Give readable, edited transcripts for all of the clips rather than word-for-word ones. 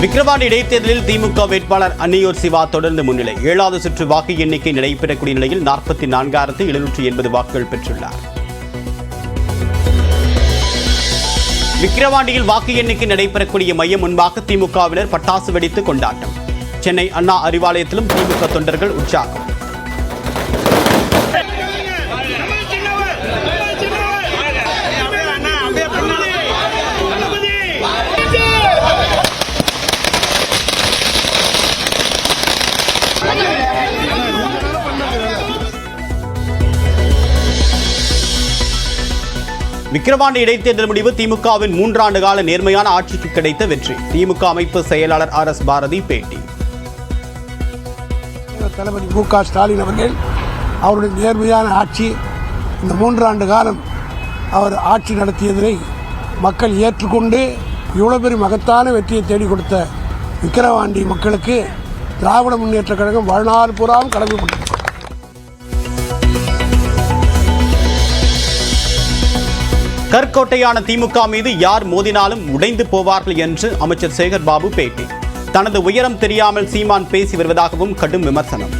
விக்கிரவாண்டி இடைத்தேர்தலில் திமுக வேட்பாளர் அன்னியூர் சிவா தொடர்ந்து முன்னிலை. 7வது சுற்று வாக்கு எண்ணிக்கை நடைபெறக்கூடிய நிலையில் 44,780 வாக்குகள் பெற்றுள்ளார். விக்கிரவாண்டியில் வாக்கு எண்ணிக்கை நடைபெறக்கூடிய மையம் முன்பாக திமுகவினர் பட்டாசு வெடித்து கொண்டாட்டம். சென்னை அண்ணா அறிவாலயத்திலும் திமுக தொண்டர்கள் உற்சாகம். விக்கிரவாண்டி இடைத்தேர்தல் முடிவு திமுகவின் 3 ஆண்டு கால நேர்மையான ஆட்சிக்கு கிடைத்த வெற்றி. திமுக அமைப்பு செயலாளர் RS பாரதி பேட்டி. தளபதி மு.க. ஸ்டாலின் அவர்கள் அவருடைய நேர்மையான ஆட்சி, இந்த 3 ஆண்டு காலம் அவர் ஆட்சி நடத்தியதை மக்கள் ஏற்றுக்கொண்டு இவ்வளவு பெரிய மகத்தான வெற்றியை தேடி கொடுத்த விக்கிரவாண்டி மக்களுக்கு திராவிட முன்னேற்ற கழகம் வாழ்நாள் பூராவும் கடமைப்பட்டிருக்கிறது. கற்கோட்டையான திமுக மீது யார் மோதினாலும் உடைந்து போவார்கள் என்று அமைச்சர் சேகர் பாபு பேட்டி. தனது உயரம் தெரியாமல் சீமான் பேசி வருவதாகவும் கடும் விமர்சனம்.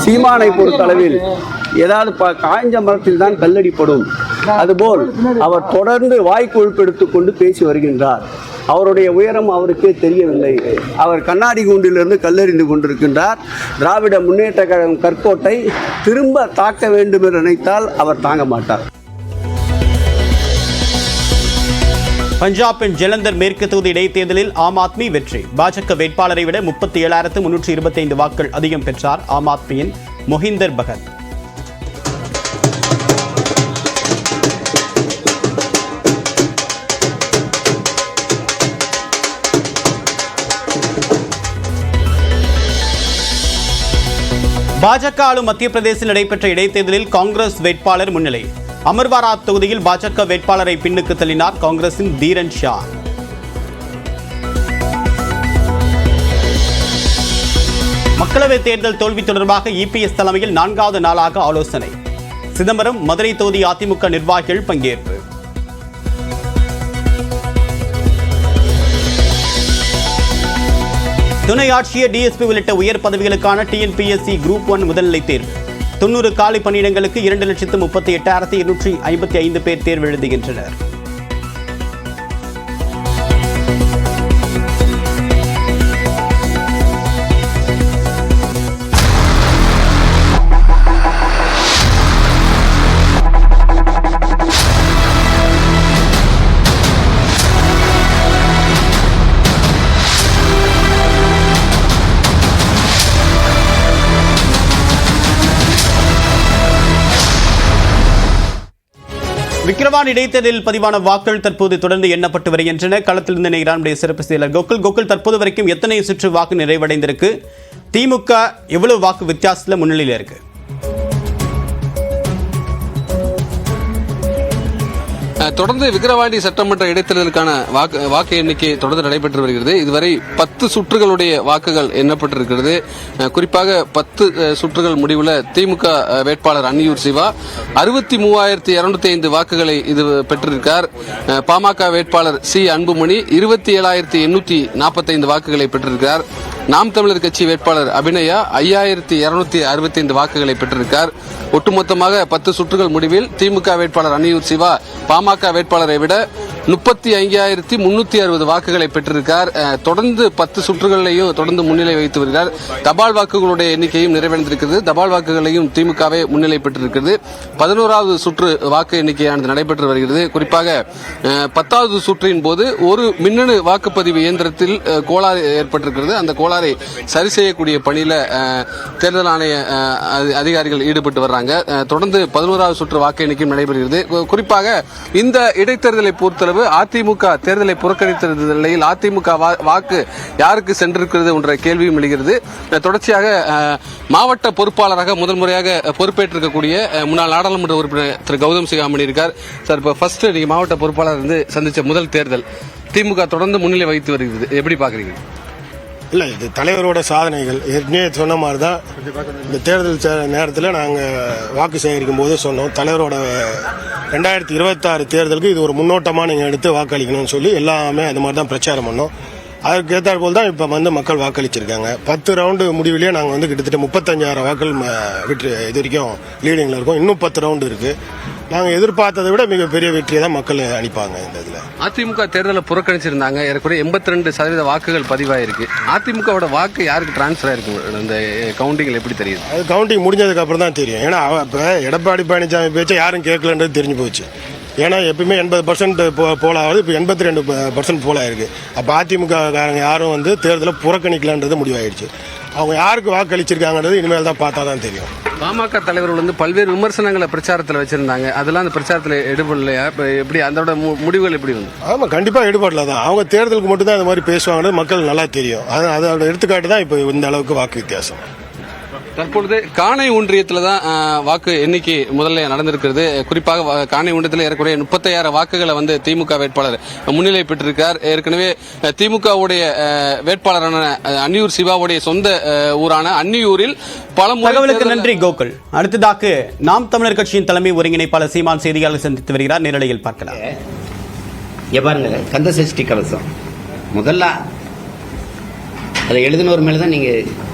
சீமானை பொறுத்தளவில் ஏதாவது காய்ஞ்ச மரத்தில் தான் கல்லடிப்படும், அதுபோல் அவர் தொடர்ந்து வாய்க்கொழுப்பெடுத்துக் கொண்டு பேசி வருகின்றார். அவருடைய உயரம் அவருக்கே தெரியவில்லை. அவர் கண்ணாடி கூண்டிலிருந்து கல்லெறிந்து கொண்டிருக்கின்றார். திராவிட முன்னேற்ற கழகம் கற்கோட்டை திரும்ப தாக்க வேண்டும் என்று நினைத்தால் அவர் தாங்க மாட்டார். பஞ்சாபின் ஜலந்தர் மேற்கு தொகுதி இடைத்தேர்தலில் ஆம் ஆத்மி வெற்றி. பாஜக வேட்பாளரை விட 37,325 வாக்குகள் அதிகம் பெற்றார் ஆம் ஆத்மியின் மொஹிந்தர் பகத். பாஜக ஆளும் மத்திய பிரதேசத்தில் நடைபெற்ற இடைத்தேர்தலில் காங்கிரஸ் வேட்பாளர் முன்னிலை. அமர்வாராத் தொகுதியில் பாஜக வேட்பாளரை பின்னுக்கு தள்ளினார் காங்கிரசின் தீரன் ஷா. மக்களவைத் தேர்தல் தோல்வி தொடர்பாக EPS தலைமையில் 4வது நாளாக ஆலோசனை. சிதம்பரம், மதுரை தொகுதி அதிமுக நிர்வாகிகள் பங்கேற்பு. துணை ஆட்சியர், DSP உள்ளிட்ட உயர் பதவிகளுக்கான TNPSC குரூப் 1 முதல்நிலை தேர்வு. 90 காலி பணியிடங்களுக்கு 2,38,255 பேர் தேர்வு எழுதுகின்றனர். விக்கிரவாண்டி இடைத்தேர்தலில் பதிவான வாக்குகள் தற்போது தொடர்ந்து எண்ணப்பட்டு வருகின்றன. களத்திலிருந்து நம்முடைய சிறப்பு செயலர் கோகுல், தற்போது வரைக்கும் எத்தனை சுற்று வாக்கு நிறைவடைந்திருக்கு? திமுக எவ்வளவு வாக்கு வித்தியாசத்தில் முன்னிலையில் இருக்கு? தொடர்ந்து விக்கிரவாண்டி சட்டமன்ற இடைத்தேர்தலுக்கான வாக்கு எண்ணிக்கை தொடர்ந்து நடைபெற்று வருகிறது. இதுவரை 10 சுற்றுகளுடைய வாக்குகள் எண்ணப்பட்டிருக்கிறது. குறிப்பாக 10 சுற்றுகள் முடிவில் திமுக வேட்பாளர் அன்னியூர் சிவா 63,205 வாக்குகளை இது பெற்றிருக்கார். பாமக வேட்பாளர் C. அன்புமணி 27,845 வாக்குகளை பெற்றிருக்கிறார். நாம் தமிழர் கட்சி வேட்பாளர் அபிநயா 5,265 வாக்குகளை பெற்றிருக்கார். ஒட்டுமொத்தமாக 10 சுற்றுகள் முடிவில் திமுக வேட்பாளர் அன்னியூர் சிவா பாமக வேட்பாளரை விட 35,360 வாக்குகளை பெற்றிருக்கார். தொடர்ந்து 10 சுற்றுகளிலேயும் தொடர்ந்து முன்னிலை வைத்து வருகிறார். தபால் வாக்குகளுடைய எண்ணிக்கையும் நிறைவடைந்திருக்கிறது. தபால் வாக்குகளையும் திமுகவே முன்னிலை பெற்றிருக்கிறது. 11வது சுற்று வாக்கு எண்ணிக்கையானது நடைபெற்று வருகிறது. குறிப்பாக 10வது சுற்றின் போது ஒரு மின்னணு வாக்குப்பதிவு இயந்திரத்தில் கோளாறு ஏற்பட்டிருக்கிறது. அந்த கோளாறை சரி செய்யக்கூடிய பணியில தேர்தல் ஆணைய அதிகாரிகள் ஈடுபட்டு வர்றாங்க. தொடர்ந்து 11வது சுற்று வாக்கு எண்ணிக்கையும் நடைபெறுகிறது. குறிப்பாக இந்த இடைத்தேர்தலை பொறுத்தளவு அதிமுக தேர்தலை புறக்கணித்த நிலையில் அதிமுக வாக்கு யாருக்கு சென்றிருக்கிறது என்ற கேள்வியும் எழுகிறது. தொடர்ச்சியாக மாவட்ட பொறுப்பாளராக முதல் முறையாக பொறுப்பேற்றிருக்கக்கூடிய முன்னாள் நாடாளுமன்ற உறுப்பினர் திரு கௌதம் சிகாமணி இருக்கார். சார், இப்போ ஃபர்ஸ்ட் நீங்க மாவட்ட பொறுப்பாளர் இருந்து சந்திச்ச முதல் தேர்தல், திமுக தொடர்ந்து முன்னிலை வகித்து வருகிறது, எப்படி பாக்குறீங்க? இல்லை, இது தலைவரோட சாதனைகள். ஏற்கனவே சொன்ன மாதிரி தான் இந்த தேர்தல் நேரத்தில் நாங்கள் வாக்கு சேகரிக்கும் போது சொன்னோம், தலைவரோட 2026 தேர்தலுக்கு இது ஒரு முன்னோட்டமாக நீங்கள் எடுத்து வாக்களிக்கணும்னு சொல்லி எல்லாமே அது மாதிரி தான் பிரச்சாரம் பண்ணோம். அதற்கு ஏற்றாற் போல் தான் இப்போ மக்கள் வாக்களிச்சிருக்காங்க. 10 ரவுண்டு முடிவிலேயே நாங்கள் கிட்டத்தட்ட 35,000 வாக்கள் வெற்றி இது வரைக்கும் லீடிங்கில் இருக்கோம். இன்னும் 10 ரவுண்டு இருக்குது. நாங்கள் எதிர்பார்த்ததை விட மிகப்பெரிய வெற்றியை தான் மக்கள் அளிப்பாங்க. இந்த இதில் அதிமுக தேர்தலை புறக்கணிச்சிருந்தாங்க. ஏறக்குறைய 82% வாக்குகள் பதிவாயிருக்கு. அதிமுகவோட வாக்கு யாருக்கு டிரான்ஸ்ஃபர் ஆயிருக்கு? இந்த கவுண்டிங் எப்படி தெரியுது? அது கவுண்டிங் முடிஞ்சதுக்கு அப்புறம் தான் தெரியும். ஏன்னா இப்போ எடப்பாடி பழனிசாமி பேச்சை யாரும் கேட்கலன்றது தெரிஞ்சு போச்சு. ஏன்னா எப்பயுமே 80% போல ஆகுது, இப்போ 82% போல ஆயிருக்கு. அப்போ அதிமுக காரங்க யாரும் தேர்தலை புறக்கணிக்கலன்றது முடிவாயிடுச்சு. அவங்க யாருக்கு வாக்களிச்சிருக்காங்கன்றது இனிமேல் தான் பார்த்தா தான் தெரியும். பாமக தலைவர்கள் பல்வேறு விமர்சனங்களை பிரச்சாரத்தில் வச்சிருந்தாங்க. அதெல்லாம் அந்த பிரச்சாரத்தில் எடுபடலையா? இப்போ எப்படி அதோட முடிவுகள் எப்படி வந்து? ஆமாம், கண்டிப்பாக எடுபடல தான். அவங்க தேர்தலுக்கு மட்டும் தான் இந்த மாதிரி பேசுவாங்கன்னு மக்கள் நல்லா தெரியும். அதோட எடுத்துக்காட்டு தான் இப்போ இந்த அளவுக்கு வாக்கு வித்தியாசம். தற்பொழுது காணை ஒன்றியத்தில் தான் வாக்கு எண்ணிக்கை முதல்ல நடந்திருக்கிறது. குறிப்பாக காணை ஒன்றியத்தில் ஏறக்குறைய 36,000 வாக்குகளை திமுக வேட்பாளர் முன்னிலை பெற்றிருக்கார். ஏற்கனவே திமுகவுடைய வேட்பாளரான அன்னியூர் சிவாவுடைய சொந்த ஊரான அன்னியூரில் பல தகவலுக்கு நன்றி கோகுல். அடுத்ததாக நாம் தமிழர் கட்சியின் தலைமை ஒருங்கிணைப்பாளர் சீமான் செய்தியாளர் சந்தித்து வருகிறார். நேரலையில் பார்க்கலாம். பாருங்க, கந்த சஷ்டி கவசம் முதல்ல அதை எழுதினவர் மேலே தான் நீங்கள்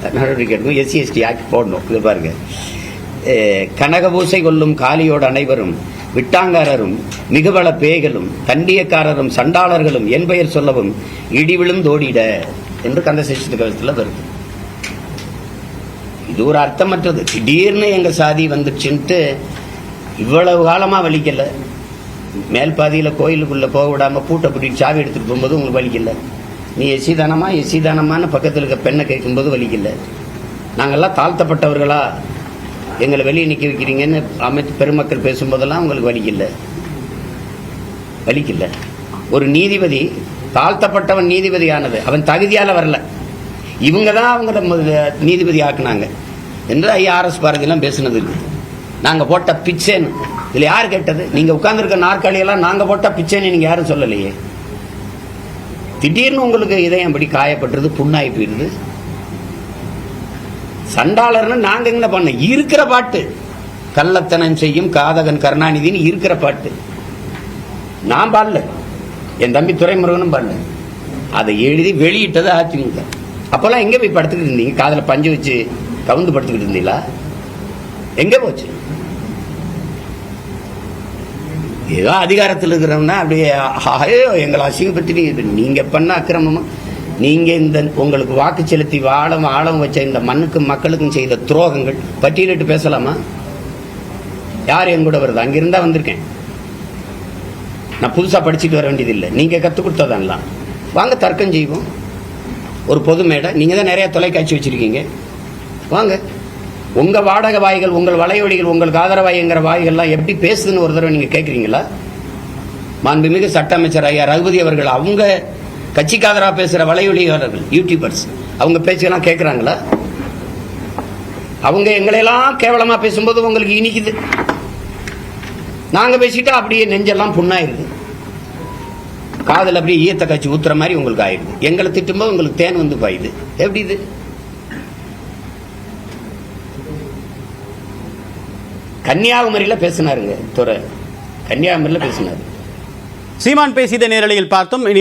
நடவடிக்கை எடுக்கணும். SC ST ஆக்ட் போடணும். இது பாருங்க, கனகபூசை கொள்ளும் காலியோடு அனைவரும் விட்டாங்காரரும் மிகுவள பேய்களும் தண்டியக்காரரும் சண்டாளர்களும் என் பெயர் சொல்லவும் இடிவிழும் தோடிட என்று கந்த சஷ்டி கவசத்தில் வருது. இது ஒரு அர்த்தமற்றது. திடீர்னு எங்க சாதி வந்துச்சுன்ட்டு இவ்வளவு காலமா வலிக்கல. மேல் பாதியில் கோயிலுக்குள்ள போக விடாம பூட்டை பூட்டிட்டு சாவி எடுத்துட்டு போகும்போது உங்களுக்கு வலிக்கல. நீ எஸ்சி தானமான்னு பக்கத்தில் இருக்க பெண்ணை கேட்கும்போது வலிக்கல. நாங்கள்லாம் தாழ்த்தப்பட்டவர்களா எங்களை வெளியே நிற்க வைக்கிறீங்கன்னு அமைச்சு பெருமக்கள் பேசும்போதெல்லாம் உங்களுக்கு வலிக்கல. ஒரு நீதிபதி தாழ்த்தப்பட்டவன் நீதிபதி ஆனது அவன் தகுதியால வரல, இவங்க தான் அவங்க நீதிபதி ஆக்குனாங்க என்று IRS பாரதியெல்லாம் பேசுனது இருக்கு. நாங்கள் போட்ட பிச்சைன்னு இதில் யார் கேட்டது? நீங்கள் உட்கார்ந்துருக்க நாற்காலியெல்லாம் நாங்கள் போட்ட பிச்சைன்னு நீங்கள் யாரும் சொல்லலையே. திடீர்னு உங்களுக்கு இதயம் அப்படி காயப்பட்டுருது, புண்ணாகி போயிடுது. சண்டாளர்னு நாங்கள் என்ன பண்ண இருக்கிற பாட்டு கள்ளத்தனம் செய்யும் காதகன் கருணாநிதினு இருக்கிற பாட்டு நான் பாடல, என் தம்பி துரைமுருகனும் பாடல. அதை எழுதி வெளியிட்டது அதிமுக. அப்போல்லாம் எங்கே போய் படுத்துக்கிட்டு இருந்தீங்க? காதில் பஞ்சு வச்சு கவுந்து படுத்துக்கிட்டு இருந்தீங்களா? எங்கே போச்சு? ஏதோ அதிகாரத்தில் இருக்கிறவனா அப்படியே எங்களை அசிங்கப்படுத்தி நீங்க பண்ண அக்கிரமமா, நீங்க இந்த உங்களுக்கு வாக்கு செலுத்தி ஆழம் வச்ச இந்த மண்ணுக்கும் மக்களுக்கும் செய்த துரோகங்கள் பட்டியலிட்டு பேசலாமா? யார் என் கூட வருது? அங்கிருந்தா வந்திருக்கேன். நான் புதுசா படிச்சுட்டு வர வேண்டியதில்லை. நீங்க கற்றுக் கொடுத்ததெல்லாம் வாங்க தர்க்கம் செய்வோம். ஒரு பொது மேடை, நீங்க தான் நிறைய தொலைக்காட்சி வச்சிருக்கீங்க, வாங்க. உங்க வாடகை வாய்கள், உங்கள் வலையொலிகள், உங்களுக்கு ஆதரவாய்ங்கிற வாய்கள்லாம் எப்படி பேசுதுன்னு ஒரு தடவை நீங்க கேட்குறீங்களா? மாண்புமிகு சட்ட அமைச்சர் ஐயா ரகுபதி அவர்கள் அவங்க கட்சிக்கு ஆதரவா பேசுற வலையொலியாளர்கள் யூடியூபர்ஸ் அவங்க பேச்செல்லாம் கேட்குறாங்களா? அவங்க எங்களையெல்லாம் கேவலமா பேசும்போது உங்களுக்கு இனிக்குது. நாங்க பேசிட்டா அப்படியே நெஞ்செல்லாம் புண்ணாயிருது, காதல் அப்படியே ஈயத்த காய்ச்சி ஊத்துற மாதிரி உங்களுக்கு ஆயிடுது. எங்களை திட்டும்போது உங்களுக்கு தேன் வந்து பாயுது. எப்படி இது? கன்னியாகுமரியில பேசினாருங்க துறை, கன்னியாகுமரியில பேசினாரு. சீமான் பேசியதை நேரலையில் பார்த்தோம்.